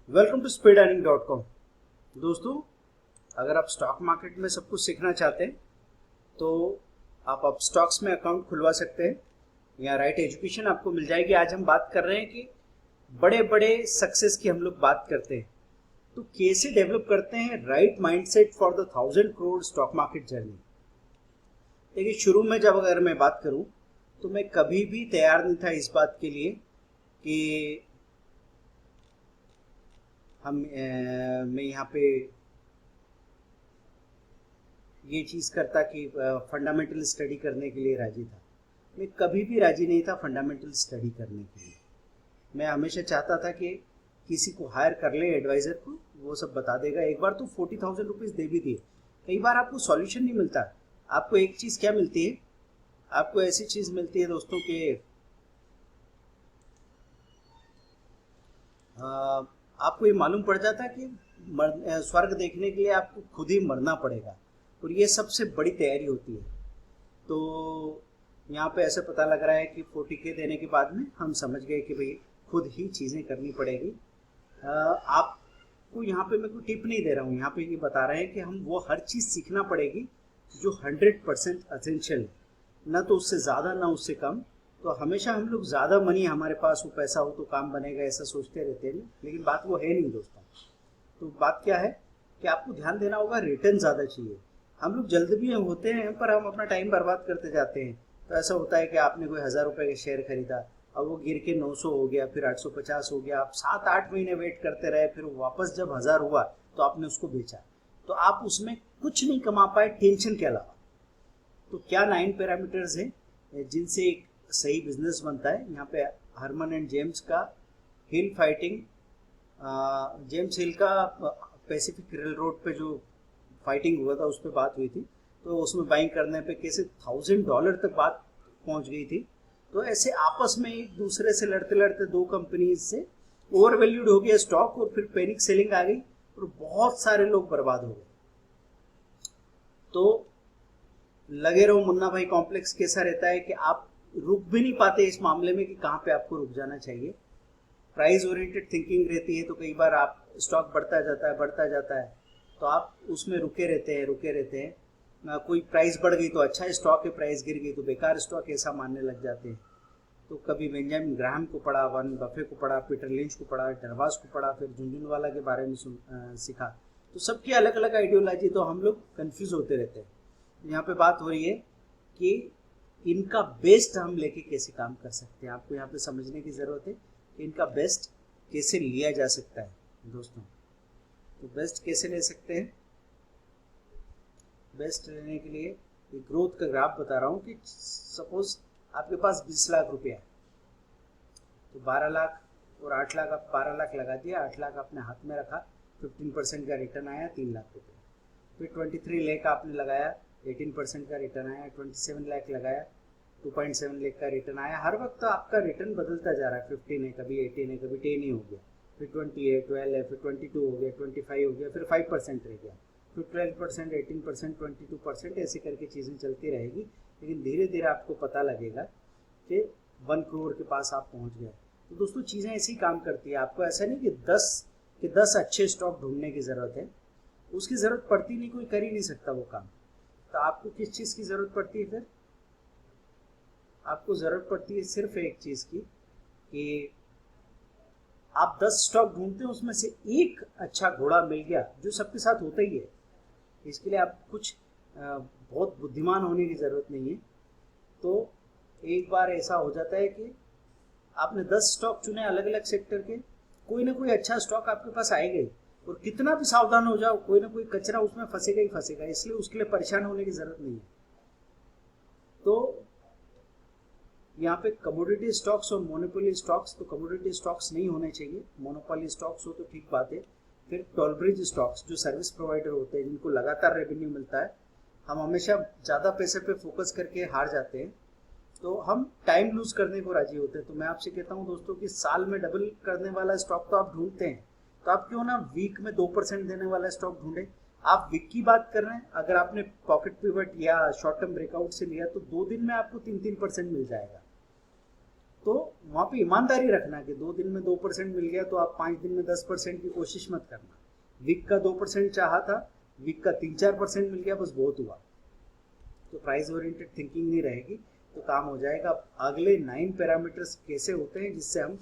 Welcome to speedearning.com। दोस्तों, अगर आप स्टॉक मार्केट में सब कुछ सीखना चाहते हैं तो आप अब स्टॉक्स में अकाउंट खुलवा सकते हैं या राइट एजुकेशन आपको मिल जाएगी। आज हम बात कर रहे हैं कि बड़े बड़े सक्सेस की हम लोग बात करते हैं तो कैसे डेवलप करते हैं right mindset for the 1000 crore stock market journey. देखिए, शुरू में जब अगर मैं बात करूं तो मैं कभी भी तैयार नहीं था इस बात के लिए कि मैं यहाँ पे ये चीज़ करता कि फंडामेंटल स्टडी करने के लिए राजी था। मैं कभी भी राजी नहीं था फंडामेंटल स्टडी करने के लिए। मैं हमेशा चाहता था कि किसी को हायर कर ले, एडवाइज़र को, वो सब बता देगा। एक बार तो 40,000 रुपीज़ दे भी दिए। कई बार आपको सॉल्यूशन नहीं मिलता। आपको एक चीज़ क्या मिलती है, आपको ऐसी चीज़ मिलती है दोस्तों कि आपको ये मालूम पड़ जाता है कि स्वर्ग देखने के लिए आपको खुद ही मरना पड़ेगा, और ये सबसे बड़ी तैयारी होती है। तो यहाँ पे ऐसे पता लग रहा है कि 40K देने के बाद में हम समझ गए कि भाई खुद ही चीज़ें करनी पड़ेगी। आपको यहाँ पे मैं कोई टिप नहीं दे रहा हूँ, यहाँ पे ये बता रहे हैं कि हम वो हर चीज़ सीखना पड़ेगी जो 100% असेंशियल है, ना तो उससे ज़्यादा ना उससे कम। तो हमेशा हम लोग ज़्यादा मनी हमारे पास हो, पैसा हो तो काम बनेगा, ऐसा सोचते रहते हैं, लेकिन बात वो है नहीं दोस्तों। तो बात क्या है कि आपको ध्यान देना होगा, रिटर्न ज़्यादा चाहिए। हम लोग जल्द भी होते हैं पर हम अपना टाइम बर्बाद करते जाते हैं। तो ऐसा होता है कि आपने कोई 1000 रुपये का शेयर खरीदा, अब वो गिर के 900 हो गया, फिर 850 हो गया, आप 7-8 महीने वेट करते रहे, फिर वापस जब 1000 हुआ तो आपने उसको बेचा। तो आप उसमें कुछ नहीं कमा पाए टेंशन के अलावा। तो क्या 9 पैरामीटर्स हैं जिनसे एक सही बिजनेस बनता है। यहाँ पे हरमन एंड जेम्स का हिल फाइटिंग, जेम्स हिल का पैसिफिक रेल रोड पे जो फाइटिंग हुआ था उस पर बात हुई थी। तो उसमें बाइंग करने पे कैसे $1000 तक बात पहुंच गई थी। तो ऐसे आपस में एक दूसरे से लड़ते लड़ते दो कंपनीज से ओवर वैल्यूड हो गया स्टॉक, और फिर पैनिक सेलिंग आ गई और बहुत सारे लोग बर्बाद हो गए। तो लगे रहो मुन्ना भाई कॉम्प्लेक्स कैसा रहता है कि आप रुक भी नहीं पाते इस मामले में कि कहाँ पे आपको रुक जाना चाहिए। प्राइस ओरिएंटेड थिंकिंग रहती है तो कई बार आप स्टॉक बढ़ता जाता है बढ़ता जाता है, तो आप उसमें रुके रहते हैं। कोई प्राइस बढ़ गई तो अच्छा स्टॉक है, प्राइस गिर गई तो बेकार स्टॉक, ऐसा मानने लग जाते हैं। तो कभी बेंजामिन ग्राहम को पढ़ा, वॉरेन बफे को पढ़ा, पीटर लिंच को पढ़ा, डरवास को पढ़ा, फिर झुनझुनवाला के बारे में सीखा। तो सबकी अलग अलग आइडियोलॉजी, तो हम लोग कंफ्यूज होते रहते हैं। यहाँ पे बात हो रही है कि इनका बेस्ट हम लेके कैसे काम कर सकते हैं। आपको यहाँ पे समझने की ज़रूरत है कि इनका बेस्ट कैसे लिया जा सकता है दोस्तों। तो बेस्ट कैसे ले सकते हैं, बेस्ट लेने के लिए एक ग्रोथ का ग्राफ बता रहा हूँ कि सपोज आपके पास 20 लाख रुपया है, तो 12 लाख और 8 लाख, आप 12 लाख लगा दिया, 8 लाख आपने हाथ में रखा, 15% का रिटर्न आया 3 लाख रुपये। फिर 23 लाख आपने लगाया, 18% का रिटर्न आया। 27 लाख लगाया, 2.7 लाख का रिटर्न आया। हर वक्त तो आपका रिटर्न बदलता जा रहा है, 15 है, कभी 18 है, कभी 10 ही हो गया, फिर 20 है, 12 है, फिर 22 हो गया, 25 हो गया, फिर 5% रह गया, फिर 12%, 18%, 22%, ऐसे करके चीज़ें चलती रहेगी। लेकिन धीरे धीरे आपको पता लगेगा कि 1 करोड़ के पास आप पहुंच गए। तो दोस्तों, चीज़ें ऐसी ही काम करती है। आपको ऐसा नहीं कि 10 अच्छे स्टॉक ढूंढने की ज़रूरत है, उसकी ज़रूरत पड़ती नहीं, कोई कर ही नहीं सकता वो काम। तो आपको किस चीज़ की ज़रूरत पड़ती है फिर? आपको ज़रूरत पड़ती है सिर्फ एक चीज़ की कि आप 10 स्टॉक ढूंढते हैं, उसमें से एक अच्छा घोड़ा मिल गया, जो सबके साथ होता ही है। इसके लिए आप कुछ बहुत बुद्धिमान होने की ज़रूरत नहीं है। तो एक बार ऐसा हो जाता है कि आपने 10 स्टॉक चुने अलग अलग सेक्टर के, कोई ना कोई अच्छा स्टॉक आपके पास आएगा ही, और कितना भी सावधान हो जाओ, कोई ना कोई कचरा उसमें फंसेगा ही फंसेगा, इसलिए उसके लिए परेशान होने की ज़रूरत नहीं है। तो यहाँ पे कमोडिटी स्टॉक्स और मोनोपोली स्टॉक्स, तो कमोडिटी स्टॉक्स नहीं होने चाहिए, मोनोपोली स्टॉक्स हो तो ठीक बात है। फिर टोलब्रिज स्टॉक्स, जो सर्विस प्रोवाइडर होते हैं, जिनको लगातार रेवेन्यू मिलता है। हम हमेशा ज़्यादा पैसे पे फोकस करके हार जाते हैं, तो हम टाइम लूज करने को राजी होते हैं। तो मैं आपसे कहता हूँ दोस्तों कि साल में डबल करने वाला स्टॉक तो आप ढूंढते हैं, तो आप क्यों ना वीक में 2% देने वाला स्टॉक ढूंढे। आप वीक की बात कर रहे हैं, अगर आपने पॉकेट पिवट या शॉर्ट टर्म ब्रेकआउट से लिया तो 2 दिन में आपको 3-3% मिल जाएगा। तो वहाँ पे ईमानदारी रखना कि 2 दिन में 2% मिल गया तो आप 5 दिन में 10% की कोशिश मत करना। वीक का 2% चाहा था, वीक का 3-4% मिल गया, बस बहुत हुआ। तो प्राइस ओरिएंटेड थिंकिंग नहीं रहेगी तो काम हो जाएगा। अगले 9 पैरामीटर्स कैसे होते हैं जिससे हम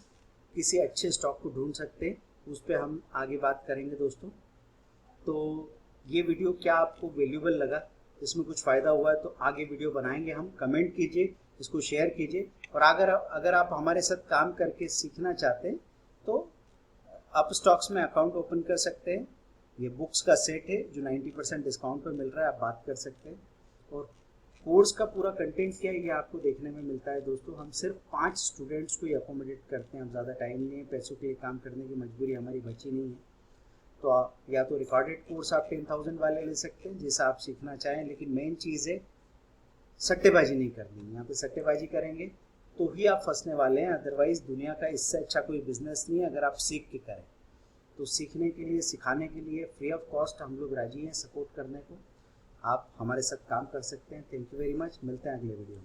किसी अच्छे स्टॉक को ढूंढ सकते हैं, उस पर हम आगे बात करेंगे दोस्तों। तो ये वीडियो क्या आपको वैल्यूएबल लगा, इसमें कुछ फ़ायदा हुआ है तो आगे वीडियो बनाएंगे हम। कमेंट कीजिए, इसको शेयर कीजिए, और अगर आप हमारे साथ काम करके सीखना चाहते हैं तो आप स्टॉक्स में अकाउंट ओपन कर सकते हैं। ये बुक्स का सेट है जो 90% डिस्काउंट पर मिल रहा है, आप बात कर सकते हैं। और कोर्स का पूरा कंटेंट क्या है ये आपको देखने में मिलता है दोस्तों। हम सिर्फ 5 स्टूडेंट्स को ही अकोमोडेट करते हैं, हम ज़्यादा टाइम नहीं है, पैसों के लिए काम करने की मजबूरी हमारी बची नहीं है। तो आप या तो रिकॉर्डेड कोर्स आप 10,000 वाले ले सकते हैं जैसा आप सीखना चाहें, लेकिन मेन चीज़ है सट्टेबाजी नहीं करनी। यहाँ पे सट्टेबाजी करेंगे तो ही आप फंसने वाले हैं, अदरवाइज दुनिया का इससे अच्छा कोई बिजनेस नहीं है अगर आप सीख के करें। तो सीखने के लिए, सिखाने के लिए फ्री ऑफ कॉस्ट हम लोग राजी हैं सपोर्ट करने को। आप हमारे साथ काम कर सकते हैं। थैंक यू वेरी मच, मिलते हैं अगले वीडियो में।